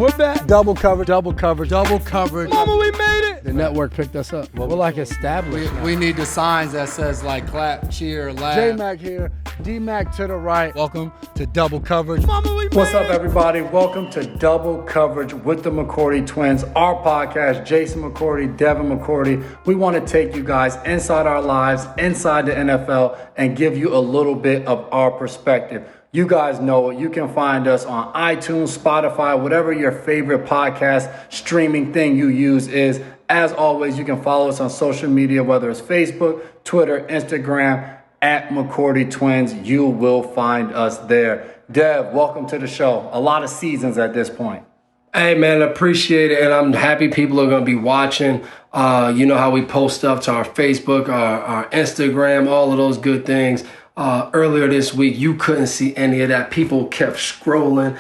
We're back. Double coverage, double coverage, double coverage. Mama, we made it. The network picked us up. We're like established now. We need the signs that says like clap, cheer, laugh. J-Mac here, D-Mac to the right. Welcome to Double Coverage. Mama, we What's made up, everybody? Welcome to Double Coverage with the McCourty twins, our podcast. Jason McCourty, Devin McCourty. We want to take you guys inside our lives, inside the NFL, and give you a little bit of our perspective. You guys know it. You can find us on iTunes, Spotify, whatever your favorite podcast streaming thing you use is. As always, you can follow us on social media, whether it's Facebook, Twitter, Instagram, at McCourty Twins. You will find us there. Dev, welcome to the show. A lot of seasons at this point. Hey, man, appreciate it. And I'm happy people are going to be watching. You know how we post stuff to our Facebook, our Instagram, all of those good things. Earlier this week, you couldn't see any of that. People kept scrolling,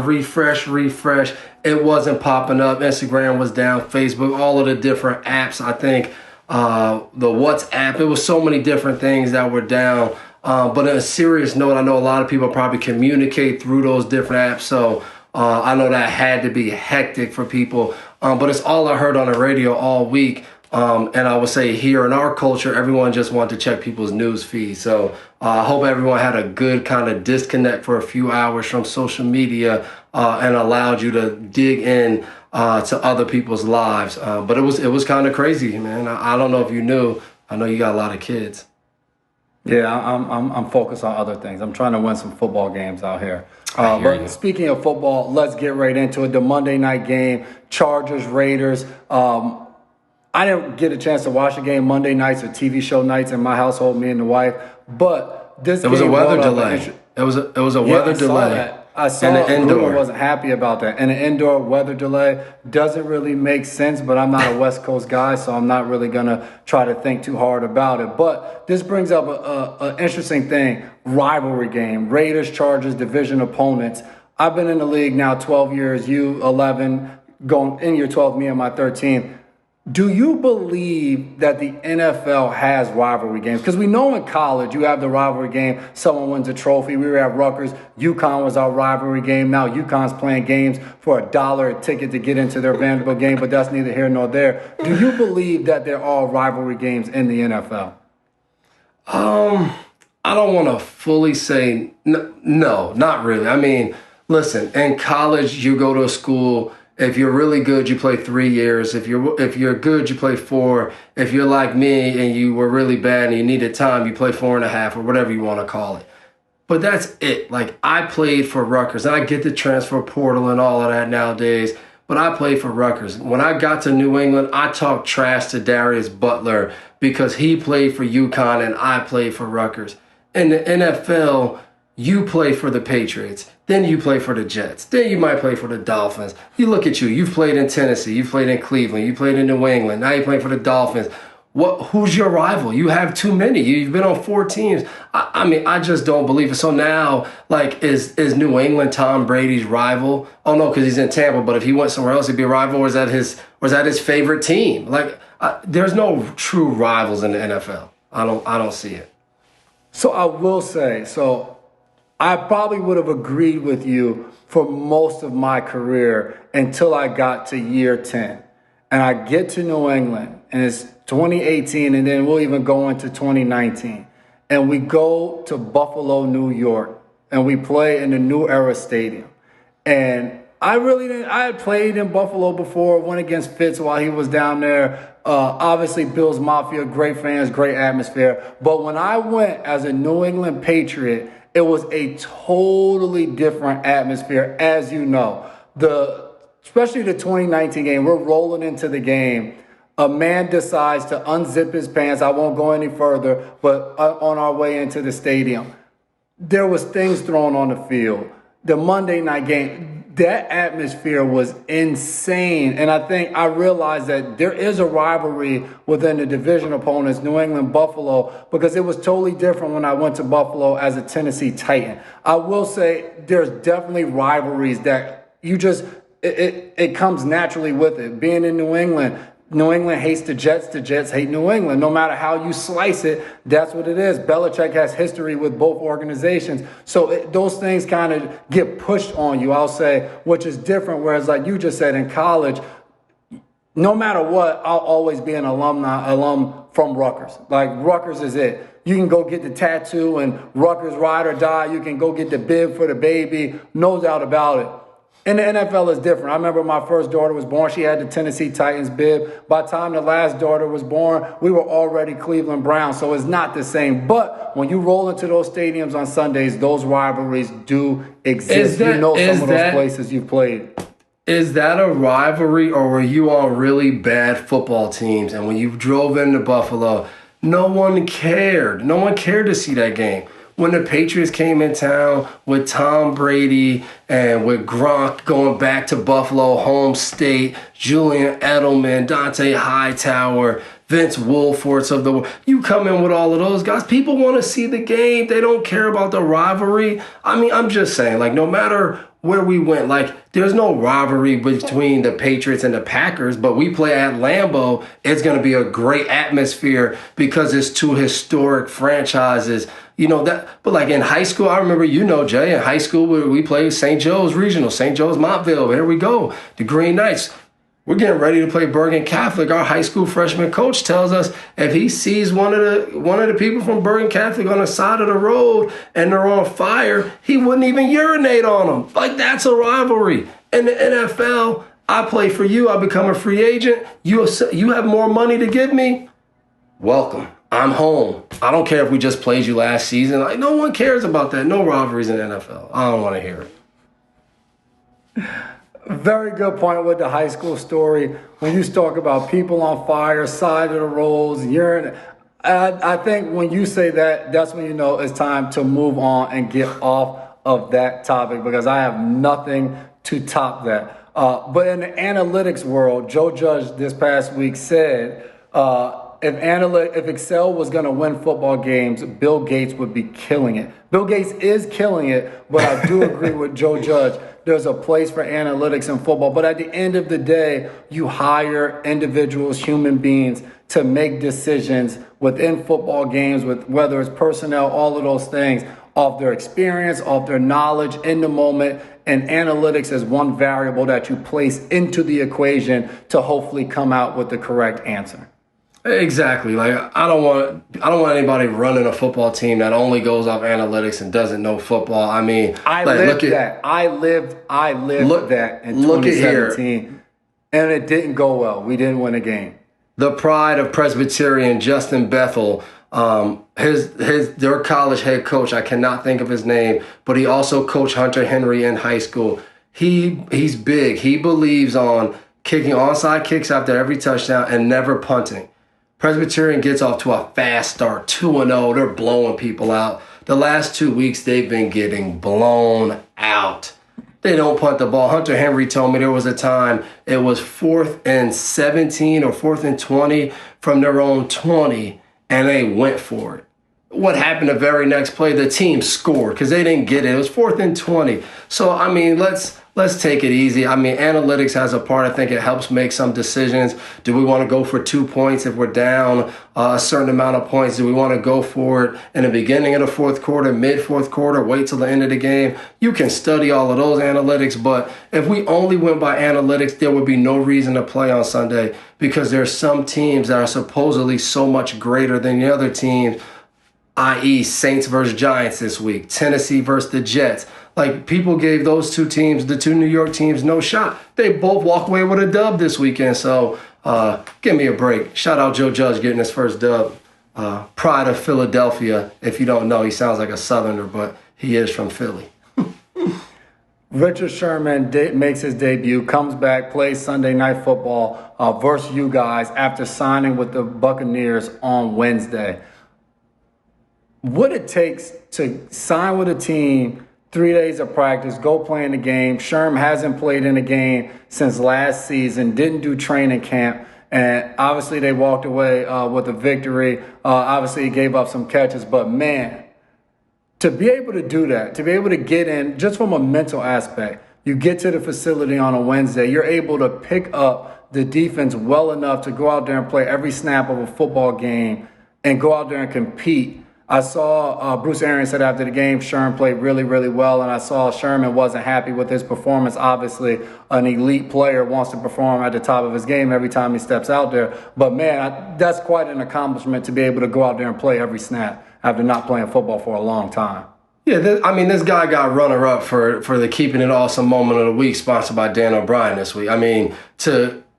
refresh. It wasn't popping up. Instagram was down, Facebook, all of the different apps. I think the WhatsApp, it was so many different things that were down. But on a serious note, I know a lot of people probably communicate through those different apps. So I know that had to be hectic for people. But it's all I heard on the radio all week. And I would say here in our culture, everyone just wanted to check people's news feeds. So I hope everyone had a good kind of disconnect for a few hours from social media and allowed you to dig in to other people's lives. But it was kind of crazy, man. I don't know if you knew. I know you got a lot of kids. Yeah, I'm focused on other things. I'm trying to win some football games out here. But speaking of football, let's get right into it. The Monday night game, Chargers, Raiders. I didn't get a chance to watch the game Monday nights or TV show nights in my household, me and the wife. But this game was a weather delay. It was a weather delay. I saw that. Bruno wasn't happy about that. And an indoor weather delay doesn't really make sense, but I'm not a West Coast guy, so I'm not really going to try to think too hard about it. But this brings up an interesting thing, rivalry game, Raiders, Chargers, division opponents. I've been in the league now 12 years, you 11, going in your 12th, me and my 13th. Do you believe that the NFL has rivalry games? Because we know in college you have the rivalry game. Someone wins a trophy. We were at Rutgers. UConn was our rivalry game. Now UConn's playing games for $1 a ticket to get into their Vanderbilt game, but that's neither here nor there. Do you believe that there are rivalry games in the NFL? I don't want to fully say no, not really. I mean, listen, in college you go to a school. If you're really good, you play 3 years. If you're good, you play 4. If you're like me and you were really bad and you needed time, you play 4.5 or whatever you want to call it. But that's it. Like, I played for Rutgers. And I get the transfer portal and all of that nowadays, but I played for Rutgers. When I got to New England, I talked trash to Darius Butler because he played for UConn and I played for Rutgers. In the NFL, you play for the Patriots, then you play for the Jets, then you might play for the Dolphins. You look at you, you've played in Tennessee, you've played in Cleveland, you played in New England, now you play for the Dolphins. Who's your rival? You have too many. You've been on 4 teams. I mean, I just don't believe it. So now, like, is New England Tom Brady's rival? Oh no, because he's in Tampa. But if he went somewhere else, he'd be a rival. Or is that his favorite team? Like, there's no true rivals in the NFL. I don't see it. So I will say, I probably would have agreed with you for most of my career until I got to year 10. And I get to New England, and it's 2018, and then we'll even go into 2019. And we go to Buffalo, New York, and we play in the New Era Stadium. And I had played in Buffalo before, went against Fitz while he was down there. Obviously, Bills Mafia, great fans, great atmosphere. But when I went as a New England Patriot, it was a totally different atmosphere, as you know. Especially the 2019 game, we're rolling into the game. A man decides to unzip his pants. I won't go any further, but on our way into the stadium, there was things thrown on the field. The Monday night game, that atmosphere was insane. And I realized that there is a rivalry within the division opponents, New England, Buffalo, because it was totally different when I went to Buffalo as a Tennessee Titan. I will say there's definitely rivalries that you just, it comes naturally with it. Being in New England, New England hates the Jets hate New England. No matter how you slice it, that's what it is. Belichick has history with both organizations. So those things kind of get pushed on you, I'll say, which is different. Whereas like you just said in college, no matter what, I'll always be an alum from Rutgers. Like Rutgers is it. You can go get the tattoo and Rutgers ride or die. You can go get the bib for the baby. No doubt about it. And the NFL is different. I remember my first daughter was born. She had the Tennessee Titans bib. By the time the last daughter was born, we were already Cleveland Browns. So it's not the same. But when you roll into those stadiums on Sundays, those rivalries do exist. You know some of those places you've played. Is that a rivalry, or were you on really bad football teams? And when you drove into Buffalo, no one cared. No one cared to see that game. When the Patriots came in town with Tom Brady and with Gronk going back to Buffalo, home state, Julian Edelman, Dante Hightower, Vince Wilforks of the world, you come in with all of those guys. People want to see the game. They don't care about the rivalry. I mean, I'm just saying, like, no matter where we went, like, there's no rivalry between the Patriots and the Packers, but we play at Lambeau. It's going to be a great atmosphere because it's two historic franchises. You know that, but like in high school, I remember, you know, Jay, in high school we played St. Joe's Regional, St. Joe's Montville. Here we go, the Green Knights. We're getting ready to play Bergen Catholic. Our high school freshman coach tells us if he sees one of the people from Bergen Catholic on the side of the road and they're on fire, he wouldn't even urinate on them. Like, that's a rivalry. In the NFL, I play for you. I become a free agent. You have more money to give me. Welcome. I'm home. I don't care if we just played you last season. Like, no one cares about that. No rivalries in the NFL. I don't want to hear it. Very good point with the high school story. When you talk about people on fire, side of the roads, urine, I think when you say that, that's when you know it's time to move on and get off of that topic, because I have nothing to top that. But in the analytics world, Joe Judge this past week said, if Excel was going to win football games, Bill Gates would be killing it. Bill Gates is killing it, but I do agree with Joe Judge. There's a place for analytics in football. But at the end of the day, you hire individuals, human beings, to make decisions within football games, with whether it's personnel, all of those things, off their experience, off their knowledge in the moment. And analytics is one variable that you place into the equation to hopefully come out with the correct answer. Exactly. Like, I don't want anybody running a football team that only goes off analytics and doesn't know football. I mean, I lived that in 2017, and it didn't go well. We didn't win a game. The pride of Presbyterian, Justin Bethel, their college head coach, I cannot think of his name, but he also coached Hunter Henry in high school. He's big. He believes on kicking onside kicks after every touchdown and never punting. Presbyterian gets off to a fast start, 2-0. They're blowing people out. The last 2 weeks, they've been getting blown out. They don't punt the ball. Hunter Henry told me there was a time it was 4th and 17 or 4th and 20 from their own 20, and they went for it. What happened the very next play? The team scored because they didn't get it. It was 4th and 20. So, I mean, let's take it easy. I mean, analytics has a part. I think it helps make some decisions. Do we want to go for 2 points if we're down a certain amount of points? Do we want to go for it in the beginning of the fourth quarter, mid-fourth quarter, wait till the end of the game? You can study all of those analytics, but if we only went by analytics, there would be no reason to play on Sunday, because there's some teams that are supposedly so much greater than the other teams, i.e. Saints versus Giants this week, Tennessee versus the Jets. Like, people gave those two teams, the two New York teams, no shot. They both walk away with a dub this weekend. So give me a break. Shout out Joe Judge getting his first dub. Pride of Philadelphia. If you don't know, he sounds like a Southerner, but he is from Philly. Richard Sherman makes his debut, comes back, plays Sunday Night Football versus you guys after signing with the Buccaneers on Wednesday. What it takes to sign with a team, 3 days of practice, go play in the game. Sherm hasn't played in a game since last season, didn't do training camp, and obviously they walked away with a victory. Obviously he gave up some catches, but man, to be able to do that, to be able to get in, just from a mental aspect, you get to the facility on a Wednesday, you're able to pick up the defense well enough to go out there and play every snap of a football game and go out there and compete. I saw Bruce Arians said after the game, Sherman played really, really well, and I saw Sherman wasn't happy with his performance. Obviously, an elite player wants to perform at the top of his game every time he steps out there. But, man, that's quite an accomplishment to be able to go out there and play every snap after not playing football for a long time. Yeah, this guy got runner-up for the Keeping It Awesome Moment of the Week, sponsored by Dan O'Brien this week. I mean,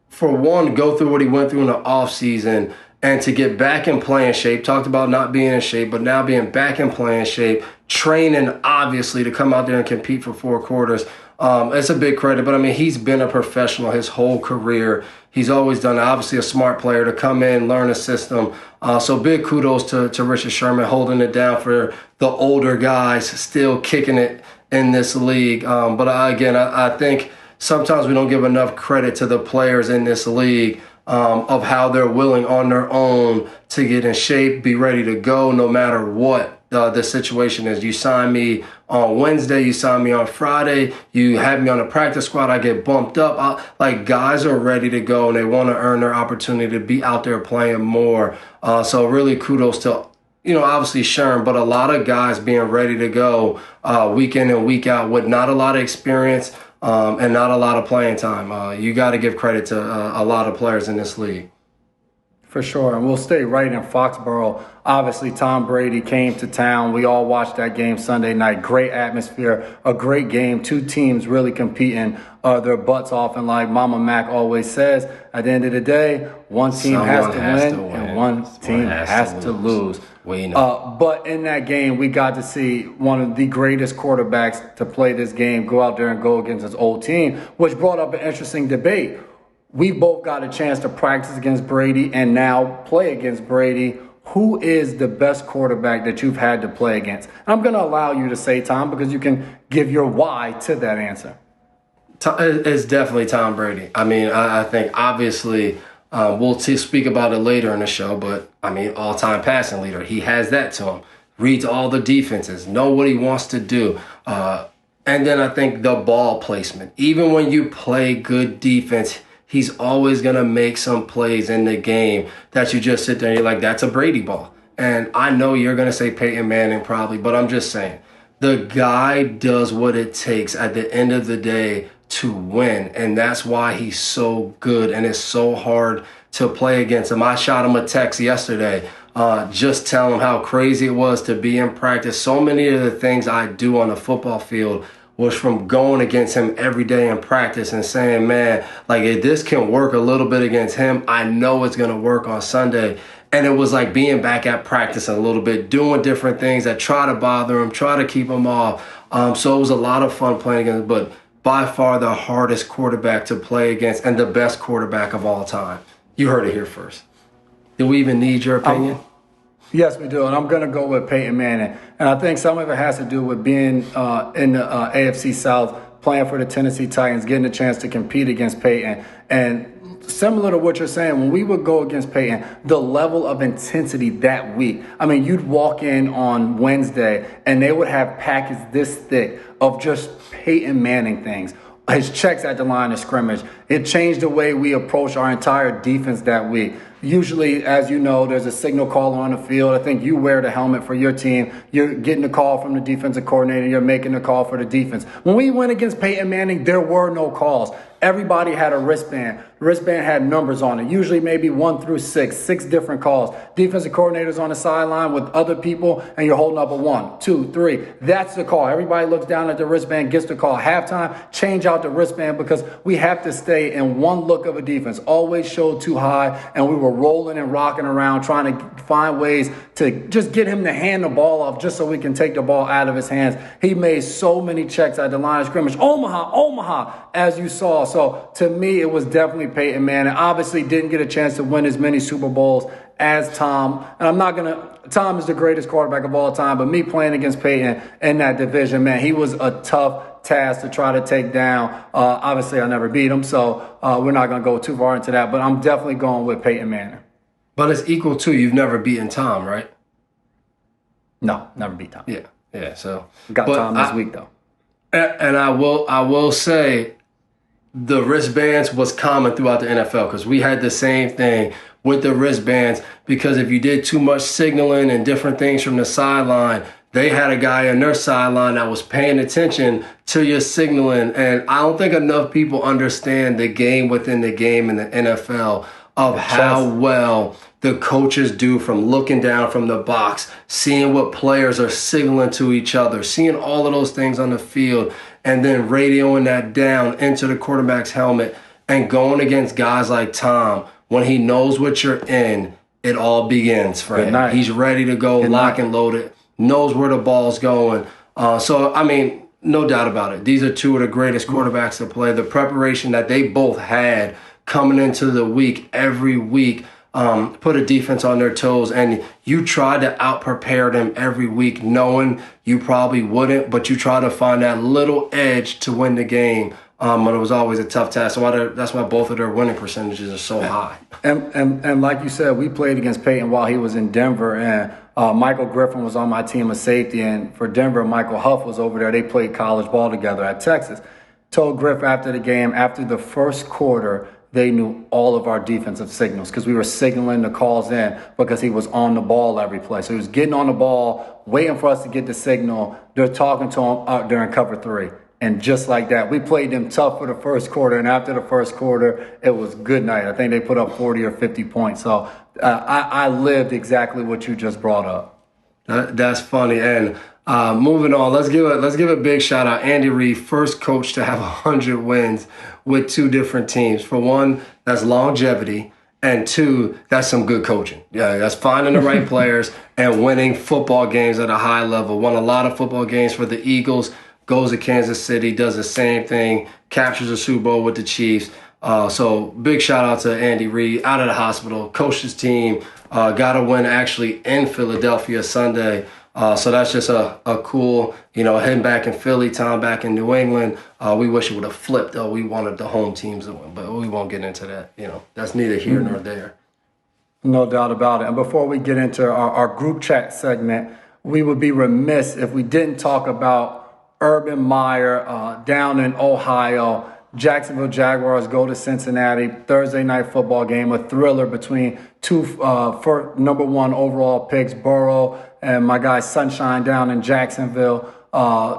for one, go through what he went through in the offseason and to get back in playing shape, talked about not being in shape, but now being back in playing shape, training, obviously, to come out there and compete for 4 quarters. It's a big credit, but I mean, he's been a professional his whole career. He's always done it. Obviously a smart player to come in, learn a system. So big kudos to Richard Sherman holding it down for the older guys, still kicking it in this league. But again, I think sometimes we don't give enough credit to the players in this league of how they're willing on their own to get in shape, be ready to go no matter what the situation is. You sign me on Wednesday, you sign me on Friday, you have me on the practice squad, I get bumped up. Like, guys are ready to go and they want to earn their opportunity to be out there playing more. So really kudos to, obviously Sherm, but a lot of guys being ready to go week in and week out with not a lot of experience and not a lot of playing time. You got to give credit to a lot of players in this league. For sure, and we'll stay right in Foxborough. Obviously, Tom Brady came to town. We all watched that game Sunday night. Great atmosphere, a great game. 2 teams really competing their butts off. And like Mama Mac always says, at the end of the day, one team has to win and one team has to lose. But in that game, we got to see one of the greatest quarterbacks to play this game go out there and go against his old team, which brought up an interesting debate. We both got a chance to practice against Brady and now play against Brady. Who is the best quarterback that you've had to play against? And I'm going to allow you to say Tom because you can give your why to that answer. It's definitely Tom Brady. I mean, I think obviously we'll speak about it later in the show, but I mean, all-time passing leader. He has that to him. Reads all the defenses, know what he wants to do. And then I think the ball placement. Even when you play good defense, he's always going to make some plays in the game that you just sit there and you're like, that's a Brady ball. And I know you're going to say Peyton Manning probably, but I'm just saying, the guy does what it takes at the end of the day to win. And that's why he's so good and it's so hard to play against him. I shot him a text yesterday just telling him how crazy it was to be in practice. So many of the things I do on the football field was from going against him every day in practice and saying, man, like if this can work a little bit against him, I know it's going to work on Sunday. And it was like being back at practice a little bit, doing different things that try to bother him, try to keep him off. So it was a lot of fun playing against him, but by far the hardest quarterback to play against and the best quarterback of all time. You heard it here first. Do we even need your opinion? Yes, we do, and I'm going to go with Peyton Manning. And I think some of it has to do with being in the AFC South, playing for the Tennessee Titans, getting a chance to compete against Peyton. And similar to what you're saying, when we would go against Peyton, the level of intensity that week. I mean, you'd walk in on Wednesday, and they would have packets this thick of just Peyton Manning things. His checks at the line of scrimmage. It changed the way we approach our entire defense that week. Usually, as you know, there's a signal caller on the field. I think you wear the helmet for your team. You're getting a call from the defensive coordinator. You're making a call for the defense. When we went against Peyton Manning, there were no calls. Everybody had a wristband. The wristband had numbers on it, usually maybe 1 through 6 different calls. Defensive coordinators on the sideline with other people, and you're holding up a 1, 2, 3. That's the call. Everybody looks down at the wristband, gets the call. Halftime, change out the wristband because we have to stay in one look of a defense. Always showed too high, and we were rolling and rocking around trying to find ways to just get him to hand the ball off just so we can take the ball out of his hands. He made so many checks at the line of scrimmage. Omaha, as you saw. So to me, it was definitely Peyton Manning. Obviously didn't get a chance to win as many Super Bowls as Tom. And Tom is the greatest quarterback of all time, but me playing against Peyton in that division, man, he was a tough task to try to take down. Obviously, I never beat him, so we're not going to go too far into that, but I'm definitely going with Peyton Manning. But it's equal to you've never beaten Tom, right? No, never beat Tom. Yeah. So got Tom this week, though. And I will say, the wristbands was common throughout the NFL because we had the same thing with the wristbands, because if you did too much signaling and different things from the sideline, they had a guy on their sideline that was paying attention to your signaling. And I don't think enough people understand the game within the game in the NFL of how well the coaches do, from looking down from the box, seeing what players are signaling to each other, seeing all of those things on the field, and then radioing that down into the quarterback's helmet and going against guys like Tom. When he knows what you're in, it all begins for him. He's ready to go, lock and loaded, knows where the ball's going. So, I mean, no doubt about it. These are two of the greatest quarterbacks to play. The preparation that they both had coming into the week, every week, put a defense on their toes, and you try to out-prepare them every week, knowing you probably wouldn't, but you try to find that little edge to win the game. But it was always a tough task. So that's why both of their winning percentages are so high. And like you said, we played against Peyton while he was in Denver, and Michael Griffin was on my team of safety, and for Denver, Michael Huff was over there. They played college ball together at Texas. Told Griff after the game, after the first quarter, they knew all of our defensive signals because we were signaling the calls in because he was on the ball every play. So he was getting on the ball, waiting for us to get the signal. They're talking to him out during cover 3. And just like that, we played them tough for the first quarter. And after the first quarter, it was good night. I think they put up 40 or 50 points. So I lived exactly what you just brought up. That's funny. And moving on, let's give a big shout out. Andy Reid, first coach to have 100 wins with 2 different teams. For one, that's longevity. And 2, that's some good coaching. Yeah, that's finding the right players and winning football games at a high level. Won a lot of football games for the Eagles. Goes to Kansas City, does the same thing, captures a Super Bowl with the Chiefs. So big shout out to Andy Reid, out of the hospital, coached his team, got a win actually in Philadelphia Sunday. So that's just a cool, him back in Philly, Tom back in New England. We wish it would have flipped, though. We wanted the home teams to win, but we won't get into that. That's neither here nor there. No doubt about it. And before we get into our group chat segment, we would be remiss if we didn't talk about Urban Meyer down in Ohio. Jacksonville Jaguars go to Cincinnati. Thursday night football game, a thriller between 2 for number 1 overall picks, Burrow and my guy Sunshine down in Jacksonville,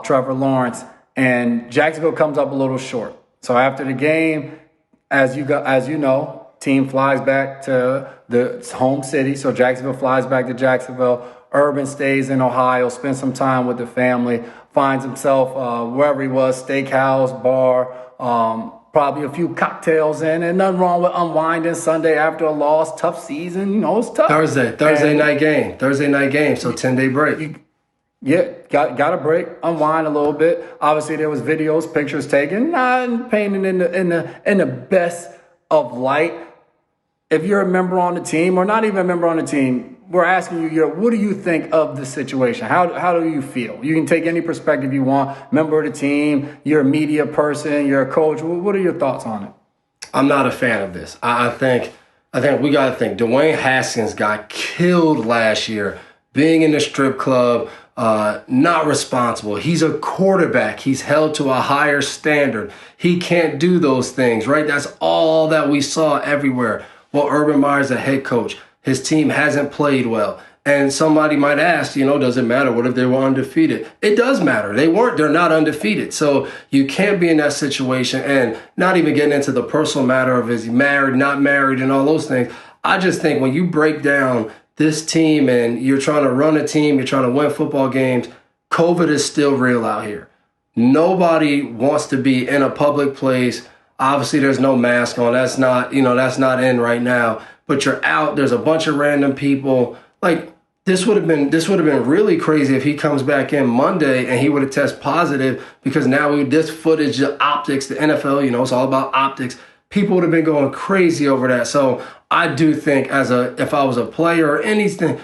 Trevor Lawrence. And Jacksonville comes up a little short. So after the game, as you know, team flies back to the home city. So Jacksonville flies back to Jacksonville. Urban stays in Ohio, spends some time with the family, finds himself wherever he was, steakhouse, bar, probably a few cocktails in, and nothing wrong with unwinding Sunday after a loss. Tough season, it's tough. Thursday night game, so 10-day break. Got a break, unwind a little bit. Obviously, there was videos, pictures taken, not painted in the best of light. If you're a member on the team, or not even a member on the team, we're asking you, what do you think of the situation? How do you feel? You can take any perspective you want. Member of the team, you're a media person, you're a coach. What are your thoughts on it? I'm not a fan of this. I think we got to think. Dwayne Haskins got killed last year being in the strip club, not responsible. He's a quarterback. He's held to a higher standard. He can't do those things, right? That's all that we saw everywhere. Well, Urban Meyer's a head coach. His team hasn't played well. And somebody might ask, does it matter? What if they were undefeated? It does matter. They're not undefeated. So you can't be in that situation, and not even getting into the personal matter of is he married, not married, and all those things. I just think when you break down this team and you're trying to run a team, you're trying to win football games, COVID is still real out here. Nobody wants to be in a public place. Obviously, there's no mask on. That's not in right now. But you're out. There's a bunch of random people. Like this would have been really crazy if he comes back in Monday and he would have tested positive, because now this footage, the optics, the NFL, it's all about optics. People would have been going crazy over that. So I do think if I was a player or anything,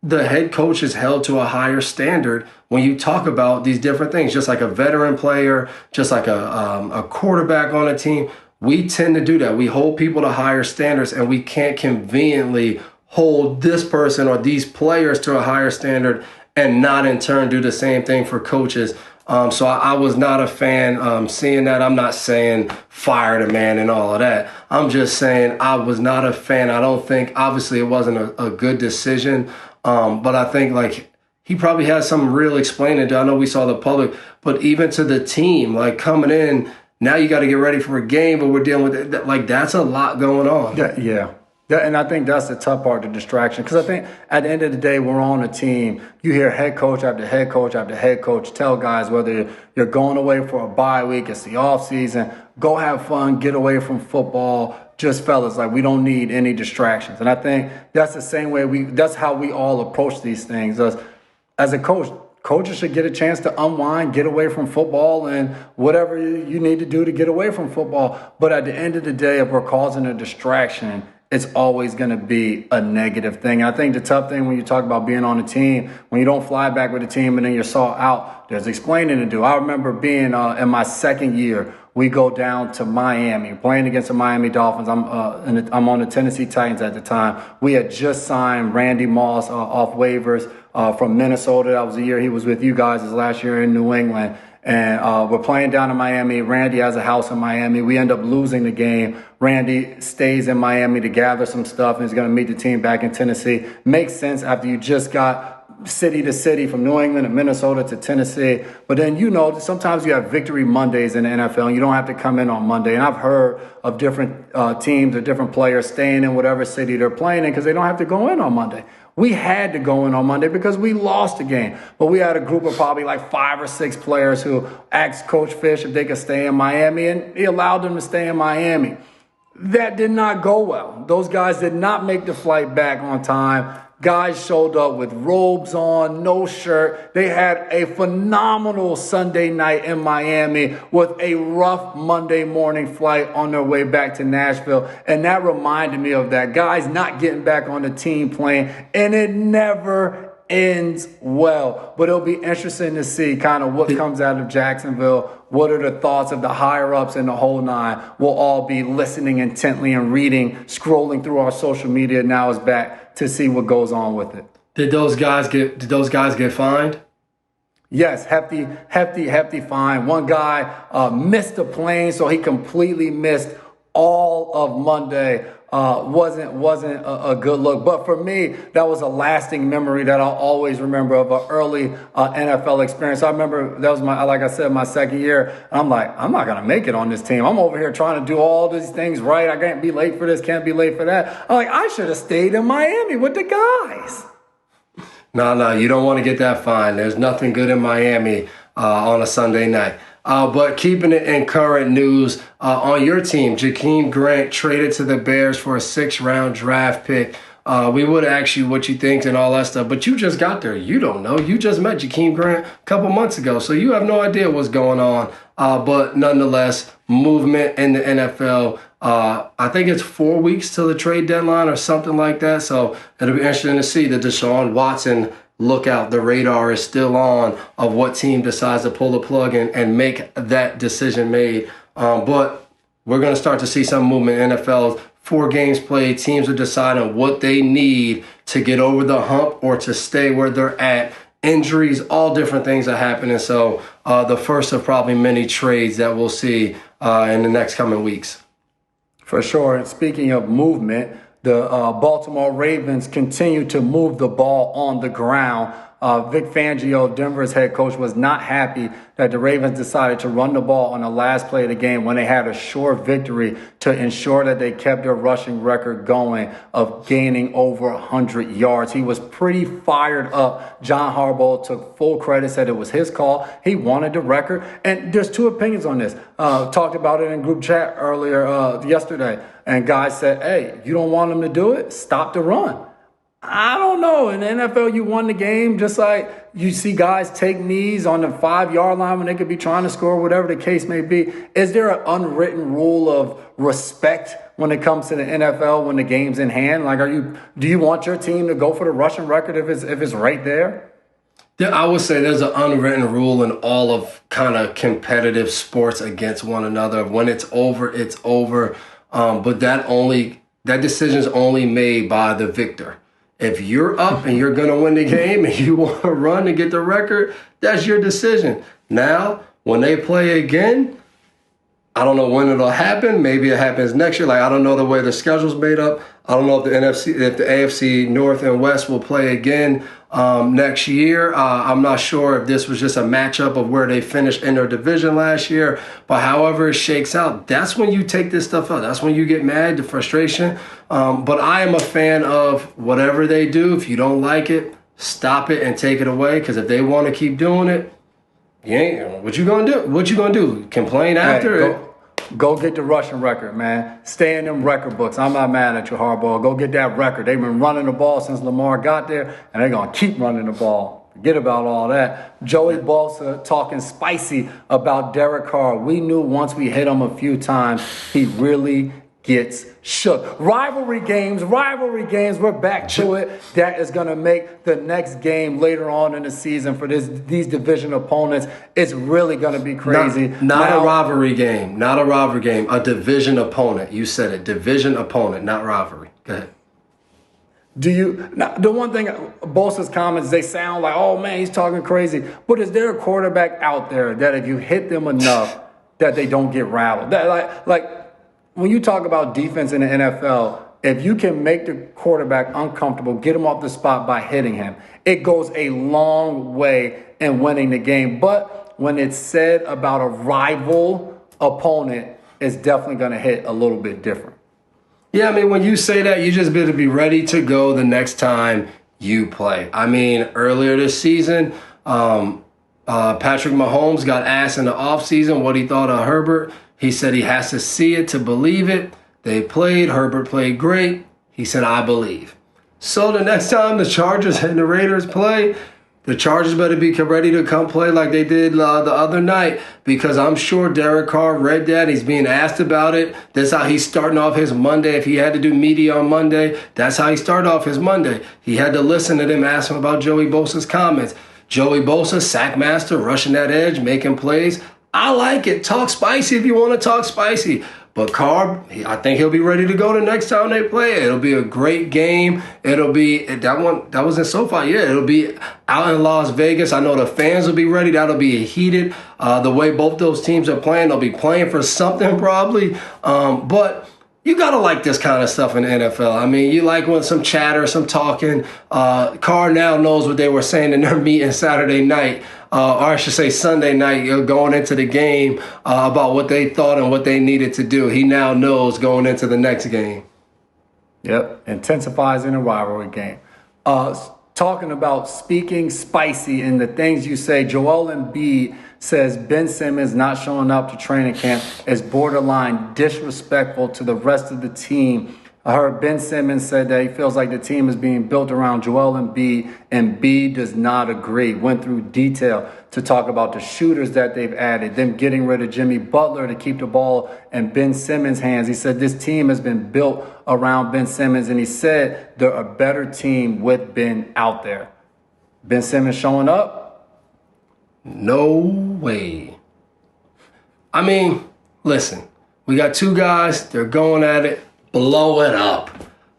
the head coach is held to a higher standard when you talk about these different things, just like a veteran player, just like a quarterback on a team. We tend to do that. We hold people to higher standards, and we can't conveniently hold this person or these players to a higher standard and not in turn do the same thing for coaches. So I was not a fan seeing that. I'm not saying fire the man and all of that. I'm just saying I was not a fan. I don't think, obviously, it wasn't a good decision. But I think, like, he probably has some real explaining to. I know we saw the public, but even to the team, like, coming in, now you got to get ready for a game, but we're dealing with it. Like, that's a lot going on. Yeah. And I think that's the tough part, the distraction. Because I think at the end of the day, we're on a team. You hear head coach after head coach after head coach tell guys, whether you're going away for a bye week, it's the off season, go have fun, get away from football. Just fellas, like, we don't need any distractions. And I think that's the same way that's how we all approach these things. As a coach, coaches should get a chance to unwind, get away from football, and whatever you need to do to get away from football. But at the end of the day, if we're causing a distraction, it's always going to be a negative thing. And I think the tough thing when you talk about being on a team, when you don't fly back with a team and then you're saw out, there's explaining to do. I remember being in my second year, we go down to Miami, playing against the Miami Dolphins. I'm on the Tennessee Titans at the time. We had just signed Randy Moss off waivers from Minnesota. That was the year he was with you guys, his last year in New England. And we're playing down in Miami. Randy has a house in Miami. We end up losing the game. Randy stays in Miami to gather some stuff and is going to meet the team back in Tennessee. Makes sense after you just got city to city from New England to Minnesota to Tennessee. But then, sometimes you have victory Mondays in the NFL and you don't have to come in on Monday. And I've heard of different teams or different players staying in whatever city they're playing in because they don't have to go in on Monday. We had to go in on Monday because we lost the game. But we had a group of probably like 5 or 6 players who asked Coach Fish if they could stay in Miami, and he allowed them to stay in Miami. That did not go well. Those guys did not make the flight back on time. Guys showed up with robes on, no shirt. They had a phenomenal Sunday night in Miami with a rough Monday morning flight on their way back to Nashville. And that reminded me of that. Guys not getting back on the team plane, and it never ends well. But it'll be interesting to see kind of what comes out of Jacksonville. What are the thoughts of the higher-ups and the whole nine? We'll all be listening intently and reading, scrolling through our social media now is back to see what goes on with it. Did those guys get fined? Yes, hefty fine. One guy missed the plane, so he completely missed all of Monday. Wasn't a good look. But for me, that was a lasting memory that I'll always remember of an early NFL experience. I remember that was my second year. And I'm like, I'm not going to make it on this team. I'm over here trying to do all these things right. I can't be late for this, can't be late for that. I'm like, I should have stayed in Miami with the guys. No, you don't want to get that fine. There's nothing good in Miami on a Sunday night. But keeping it in current news, on your team, Jakeem Grant traded to the Bears for a 6th-round draft pick. We would ask you what you think and all that stuff, but you just got there. You don't know. You just met Jakeem Grant a couple months ago, so you have no idea what's going on. But nonetheless, movement in the NFL. I think it's 4 weeks till the trade deadline or something like that, so it'll be interesting to see the Deshaun Watson lookout. The radar is still on of what team decides to pull the plug and make that decision made. But we're going to start to see some movement in NFL. 4 games played. Teams are deciding what they need to get over the hump or to stay where they're at. Injuries, all different things are happening. So the first of probably many trades that we'll see in the next coming weeks. For sure. And speaking of movement, the Baltimore Ravens continue to move the ball on the ground. Vic Fangio, Denver's head coach, was not happy that the Ravens decided to run the ball on the last play of the game when they had a sure victory to ensure that they kept their rushing record going of gaining over 100 yards. He was pretty fired up. John Harbaugh took full credit, said it was his call. He wanted the record. And there's 2 opinions on this. Talked about it in group chat earlier yesterday. And guys said, hey, you don't want them to do it? Stop the run. I don't know. In the NFL, you won the game just like you see guys take knees on the 5-yard line when they could be trying to score, whatever the case may be. Is there an unwritten rule of respect when it comes to the NFL when the game's in hand? Like, do you want your team to go for the rushing record if it's right there? I would say there's an unwritten rule in all of kind of competitive sports against one another. When it's over, it's over. But that decision is only made by the victor. If you're up and you're going to win the game and you want to run and get the record, that's your decision. Now, when they play again, I don't know when it'll happen. Maybe it happens next year. Like, I don't know the way the schedule's made up. I don't know if the AFC North and West will play again next year. I'm not sure if this was just a matchup of where they finished in their division last year. But however it shakes out, that's when you take this stuff out. That's when you get mad, the frustration. But I am a fan of whatever they do. If you don't like it, stop it and take it away. Because if they want to keep doing it, what you gonna do? What you gonna do? Complain after? Go get the rushing record, man. Stay in them record books. I'm not mad at you, Harbaugh. Go get that record. They've been running the ball since Lamar got there, and they're gonna keep running the ball. Forget about all that. Joey Bosa talking spicy about Derek Carr. We knew once we hit him a few times, he really gets shook. Rivalry games, we're back to it. That is going to make the next game later on in the season for these division opponents. It's really going to be crazy. Not a rivalry game, a division opponent. You said it, division opponent, not rivalry. Go ahead. The one thing, Bosa's comments, they sound like, oh man, he's talking crazy. But is there a quarterback out there that if you hit them enough that they don't get rattled? That like when you talk about defense in the NFL, if you can make the quarterback uncomfortable, get him off the spot by hitting him, it goes a long way in winning the game. But when it's said about a rival opponent, it's definitely going to hit a little bit different. Yeah, I mean, when you say that, you just better be ready to go the next time you play. I mean, earlier this season, Patrick Mahomes got asked in the offseason what he thought of Herbert. He said he has to see it to believe it. They played. Herbert played great. He said, I believe. So the next time the Chargers and the Raiders play, the Chargers better be ready to come play like they did the other night, because I'm sure Derek Carr read that. He's being asked about it. That's how he's starting off his Monday. If he had to do media on Monday, that's how he started off his Monday. He had to listen to them ask him about Joey Bosa's comments. Joey Bosa, sack master, rushing that edge, making plays. I like it. Talk spicy if you want to talk spicy. But Carr, I think he'll be ready to go the next time they play. It'll be a great game. It'll be that was in SoFi. Yeah, it'll be out in Las Vegas. I know the fans will be ready. That'll be heated. The way both those teams are playing, they'll be playing for something probably. But you gotta like this kind of stuff in the NFL. I mean, you like when some chatter, some talking. Carr now knows what they were saying in their meeting Saturday night. Or I should say Sunday night, going into the game about what they thought and what they needed to do. He now knows going into the next game. Yep, intensifies in a rivalry game. Talking about speaking spicy and the things you say, Joel Embiid says Ben Simmons not showing up to training camp is borderline disrespectful to the rest of the team. I heard Ben Simmons said that he feels like the team is being built around Joel Embiid, and Embiid does not agree. Went through detail to talk about the shooters that they've added, them getting rid of Jimmy Butler to keep the ball in Ben Simmons' hands. He said this team has been built around Ben Simmons, and he said they're a better team with Ben out there. Ben Simmons showing up? No way. I mean, listen, we got two guys, they're going at it. Blow it up.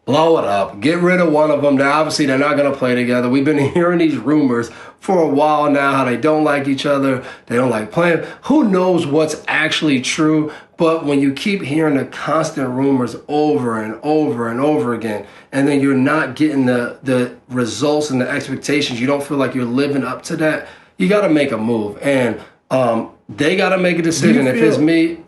Blow it up. Get rid of one of them. They're not going to play together. We've been hearing these rumors for a while now, how they don't like each other. They don't like playing. Who knows what's actually true? But when you keep hearing the constant rumors over and over and over again, and then you're not getting the results and the expectations, you don't feel like you're living up to that, you got to make a move. And they got to make a decision. If it's me...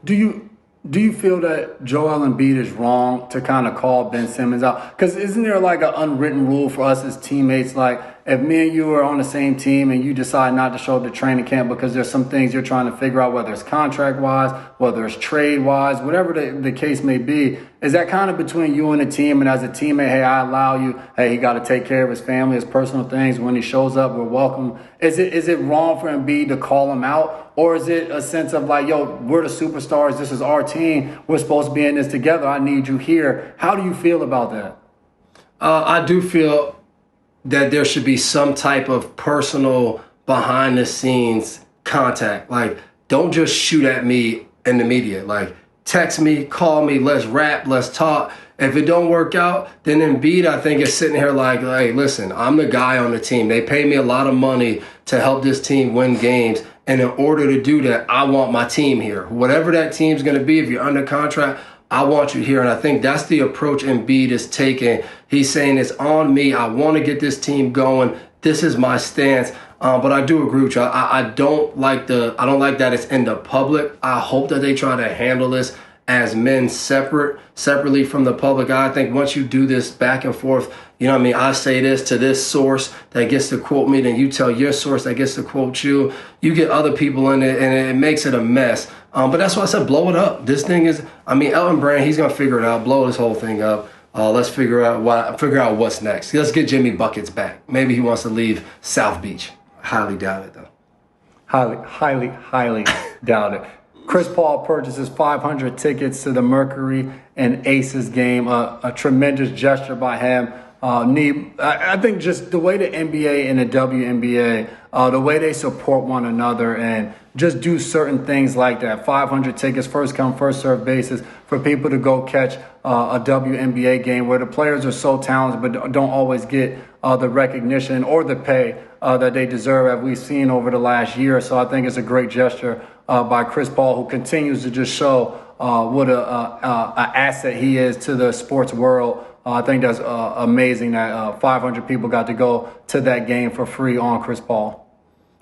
Do you feel that Joel Embiid is wrong to kind of call Ben Simmons out? Because isn't there like an unwritten rule for us as teammates? Like if me and you are on the same team and you decide not to show up to training camp because there's some things you're trying to figure out, whether it's contract-wise, whether it's trade-wise, whatever the case may be, is that kind of between you and the team? And as a teammate, hey, I allow you, hey, he got to take care of his family, his personal things. When he shows up, we're welcome. Is it wrong for Embiid to call him out? Or is it a sense of like, yo, we're the superstars. This is our team. We're supposed to be in this together. I need you here. How do you feel about that? I do feel that there should be some type of personal behind the scenes contact. Like, don't just shoot at me in the media. Like, text me, call me, let's rap, let's talk. If it don't work out, then Embiid, I think, is sitting here like, hey, listen, I'm the guy on the team. They pay me a lot of money to help this team win games. And in order to do that, I want my team here. Whatever that team's going to be, if you're under contract, I want you here. And I think that's the approach Embiid is taking. He's saying it's on me. I want to get this team going. This is my stance. But I do agree with you. I don't like that it's in the public. I hope that they try to handle this as men separately from the public. I think once you do this back and forth, you know what I mean? I say this to this source that gets to quote me, then you tell your source that gets to quote you. You get other people in it, and it makes it a mess. But that's why I said blow it up. This thing is, Elton Brand, he's going to figure it out, blow this whole thing up. Let's figure out what's next. Let's get Jimmy Buckets back. Maybe he wants to leave South Beach. Highly doubt it, though. Highly doubt it. Chris Paul purchases 500 tickets to the Mercury and Aces game. A tremendous gesture by him. I think just the way the NBA and the WNBA, the way they support one another and just do certain things like that. 500 tickets, first come, first serve basis for people to go catch a WNBA game where the players are so talented but don't always get the recognition or the pay that they deserve, as we've seen over the last year. So I think it's a great gesture by Chris Paul, who continues to just show what a asset he is to the sports world. I think that's amazing that 500 people got to go to that game for free on Chris Paul.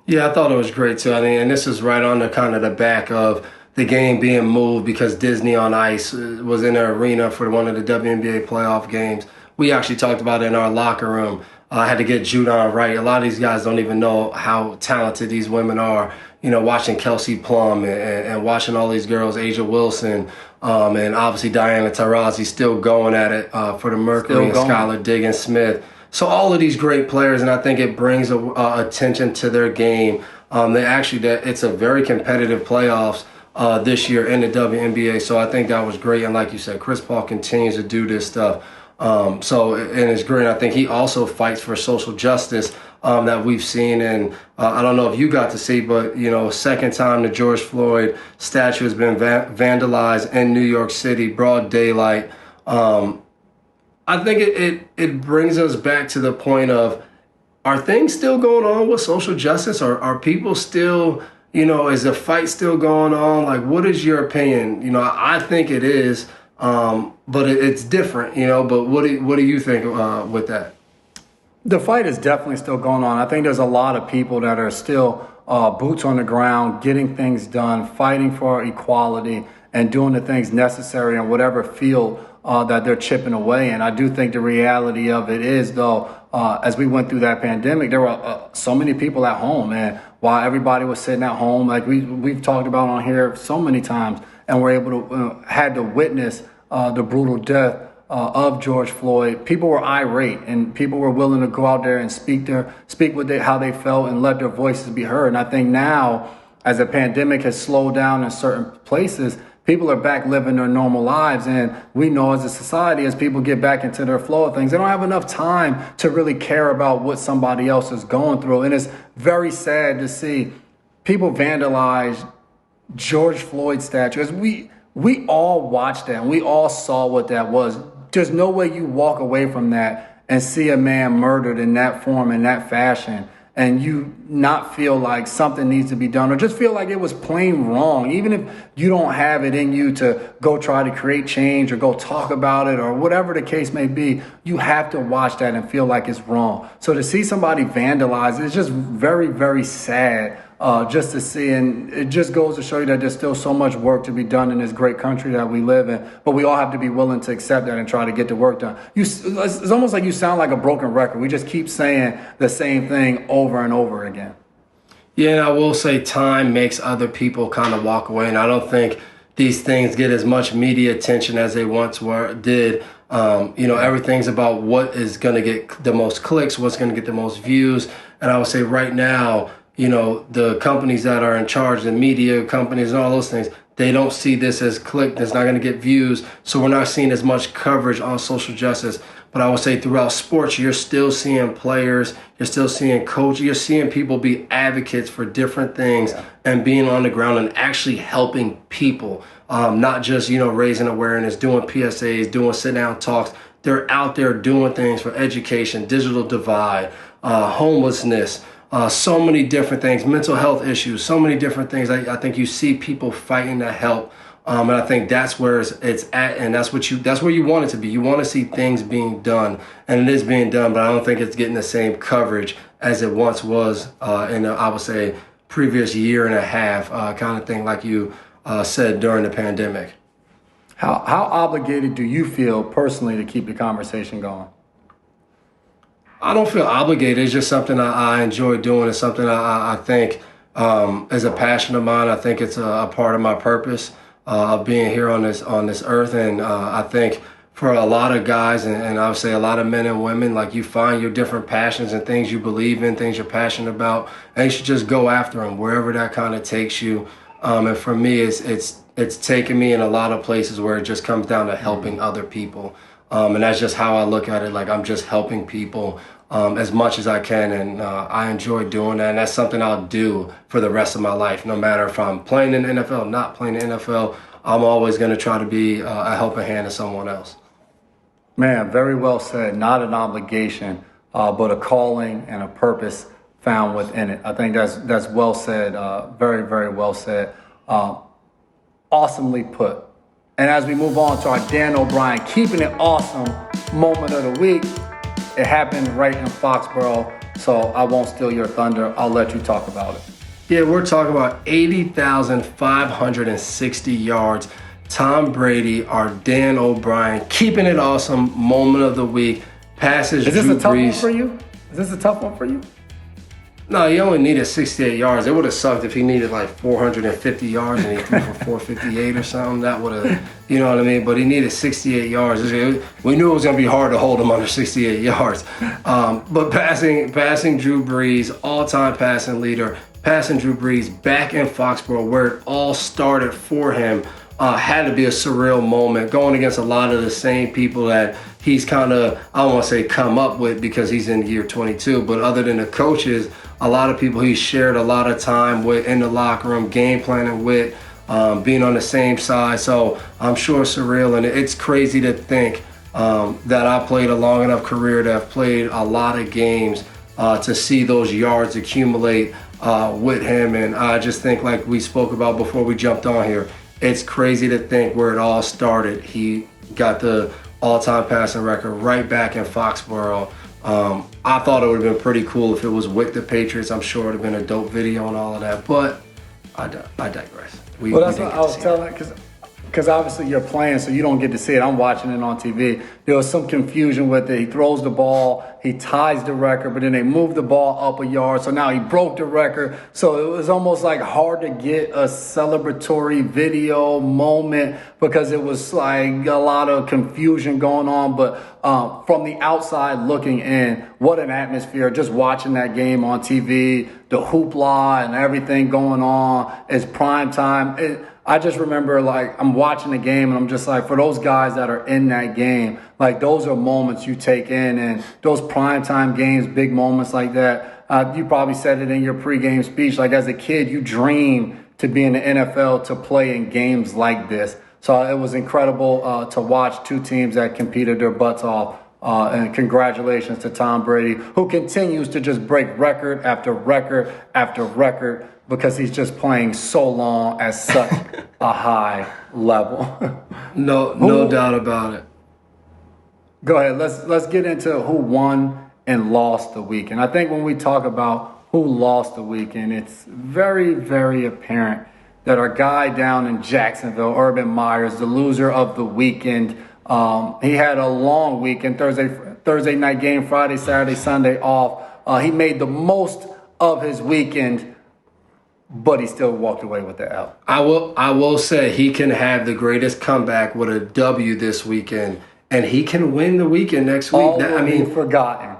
Yeah, I thought it was great too. And this is right on the kind of the back of the game being moved because Disney on Ice was in the arena for one of the WNBA playoff games. We actually talked about it in our locker room. I had to get Judon right. A lot of these guys don't even know how talented these women are. You know, watching Kelsey Plum and watching all these girls, Asia Wilson, and obviously Diana Taurasi still going at it for the Mercury, and Skylar Diggins-Smith. So all of these great players, and I think it brings attention to their game. It's a very competitive playoffs this year in the WNBA. So I think that was great. And like you said, Chris Paul continues to do this stuff. And it's great. I think he also fights for social justice that we've seen. And I don't know if you got to see, but, second time the George Floyd statue has been vandalized in New York City, broad daylight. I think it brings us back to the point of, are things still going on with social justice? Are people still, is the fight still going on? Like, what is your opinion? I think it is, but it's different, but what do you think with that? The fight is definitely still going on. I think there's a lot of people that are still boots on the ground, getting things done, fighting for equality, and doing the things necessary in whatever field that they're chipping away. And I do think the reality of it is, though, as we went through that pandemic, there were so many people at home. And while everybody was sitting at home, like we've talked about on here so many times, and we're able to had to witness the brutal death of George Floyd, people were irate and people were willing to go out there and speak how they felt and let their voices be heard. And I think now, as the pandemic has slowed down in certain places, people are back living their normal lives. And we know as a society, as people get back into their flow of things, they don't have enough time to really care about what somebody else is going through. And it's very sad to see people vandalize George Floyd statues. We all watched that and we all saw what that was. There's no way you walk away from that and see a man murdered in that form, in that fashion, and you not feel like something needs to be done or just feel like it was plain wrong. Even if you don't have it in you to go try to create change or go talk about it or whatever the case may be, you have to watch that and feel like it's wrong. So to see somebody vandalize it's just very, very sad. Just to see, and it just goes to show you that there's still so much work to be done in this great country that we live in, but we all have to be willing to accept that and try to get the work done. It's almost like you sound like a broken record. We just keep saying the same thing over and over again. Yeah, and I will say time makes other people kind of walk away, and I don't think these things get as much media attention as they once did. Everything's about what is going to get the most clicks, what's going to get the most views, and I would say right now, the companies that are in charge, the media companies and all those things, they don't see this as click. That's not going to get views. So we're not seeing as much coverage on social justice. But I would say throughout sports, you're still seeing players, you're still seeing coaches, you're seeing people be advocates for different things and being on the ground and actually helping people, not just, raising awareness, doing PSAs, doing sit-down talks. They're out there doing things for education, digital divide, homelessness, so many different things, mental health issues, so many different things. I think you see people fighting to help. And I think that's where it's at, and that's where you want it to be. You want to see things being done, and it is being done, but I don't think it's getting the same coverage as it once was in I would say previous year and a half kind of thing, like you said during the pandemic. How obligated do you feel personally to keep the conversation going? I don't feel obligated. It's just something I enjoy doing. It's something I think is a passion of mine. I think it's a part of my purpose of being here on this earth. And I think for a lot of guys, and I would say a lot of men and women, like, you find your different passions and things you believe in, things you're passionate about, and you should just go after them wherever that kind of takes you. And for me, it's taken me in a lot of places where it just comes down to helping other people. And that's just how I look at it. Like, I'm just helping people as much as I can, and I enjoy doing that. And that's something I'll do for the rest of my life, no matter if I'm playing in the NFL, not playing in the NFL. I'm always going to try to be a helping hand to someone else. Man, very well said. Not an obligation, but a calling and a purpose found within it. I think that's well said. Very, very well said. Awesomely put. And as we move on to our Dan O'Brien Keeping It Awesome moment of the week, it happened right in Foxborough, so I won't steal your thunder. I'll let you talk about it. Yeah, we're talking about 80,560 yards. Tom Brady, our Dan O'Brien Keeping It Awesome moment of the week. Passes Is this Drew a tough Brees. one for you? Is this a tough one for you? No, he only needed 68 yards. It would have sucked if he needed like 450 yards and he threw for 458 or something. That would have, you know what I mean? But he needed 68 yards. We knew it was going to be hard to hold him under 68 yards. But passing Drew Brees, all-time passing leader, passing Drew Brees back in Foxborough, where it all started for him, had to be a surreal moment, going against a lot of the same people that he's kind of, I don't want to say come up with because he's in year 22, but other than the coaches, a lot of people he shared a lot of time with in the locker room, game planning with, being on the same side. So I'm sure it's surreal, and it's crazy to think that I played a long enough career to have played a lot of games to see those yards accumulate with him. And I just think, like we spoke about before we jumped on here, it's crazy to think where it all started. He got the all-time passing record right back in Foxborough. I thought it would have been pretty cool if it was with the Patriots. I'm sure it would have been a dope video and all of that, but I digress. Well, that's what I was telling, because obviously you're playing, so you don't get to see it. I'm watching it on TV. There was some confusion with it. He throws the ball, he ties the record, but then they move the ball up a yard, so now he broke the record. So it was almost like hard to get a celebratory video moment because it was like a lot of confusion going on. But from the outside looking in, what an atmosphere, just watching that game on TV, the hoopla and everything going on. It's prime time. I just remember, like, I'm watching the game and I'm just like, for those guys that are in that game, like, those are moments you take in, and those primetime games, big moments like that. You probably said it in your pregame speech. Like, as a kid, you dream to be in the NFL, to play in games like this. So it was incredible to watch two teams that competed their butts off. And congratulations to Tom Brady, who continues to just break record after record after record, because he's just playing so long at such a high level. No doubt about it. Go ahead. Let's get into who won and lost the weekend. I think when we talk about who lost the weekend, it's very, very apparent that our guy down in Jacksonville, Urban Meyer, is the loser of the weekend. He had a long weekend, Thursday night game, Friday, Saturday, Sunday off. He made the most of his weekend, but he still walked away with the L. I will say he can have the greatest comeback with a W this weekend, and he can win the weekend next week. All forgotten.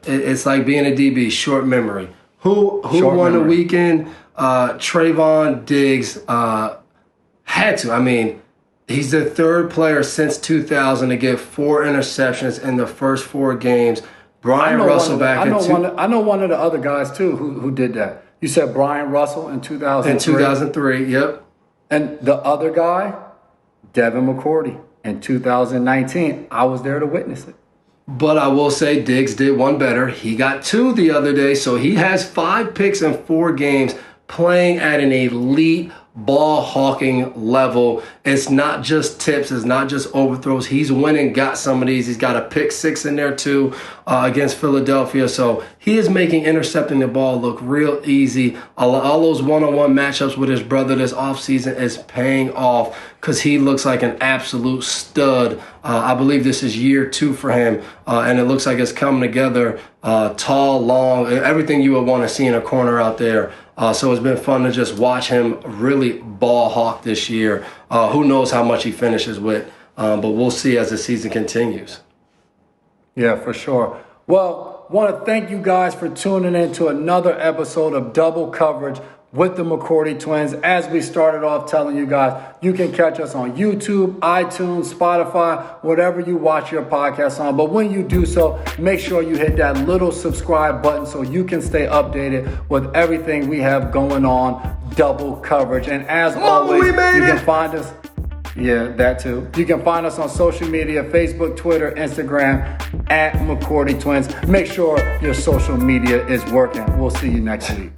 It's like being a DB, short memory. Who won the weekend? Trayvon Diggs had to. I mean, He's the third player since 2000 to get 4 interceptions in the first 4 games. Brian Russell back in I know one of the other guys too who did that. You said Brian Russell in 2003? In 2003, yep. And the other guy, Devin McCourty in 2019. I was there to witness it. But I will say Diggs did one better. He got 2 the other day, so he has 5 picks in 4 games, playing at an elite ball hawking level. It's not just tips, it's not just overthrows. He's winning, got some of these. He's got a pick 6 in there too against Philadelphia. So he is making intercepting the ball look real easy. All those one-on-one matchups with his brother this offseason is paying off because he looks like an absolute stud. I believe this is year 2 for him, and it looks like it's coming together. Tall, long, everything you would want to see in a corner out there. So it's been fun to just watch him really ball hawk this year. Who knows how much he finishes with, but we'll see as the season continues. Yeah, for sure. Well, want to thank you guys for tuning in to another episode of Double Coverage with the McCourty twins. As we started off telling you guys, you can catch us on YouTube, iTunes, Spotify, whatever you watch your podcast on. But when you do so, make sure you hit that little subscribe button so you can stay updated with everything we have going on, Double Coverage. And as always, you can find us. Yeah, that too. You can find us on social media, Facebook, Twitter, Instagram, at McCourty Twins. Make sure your social media is working. We'll see you next week.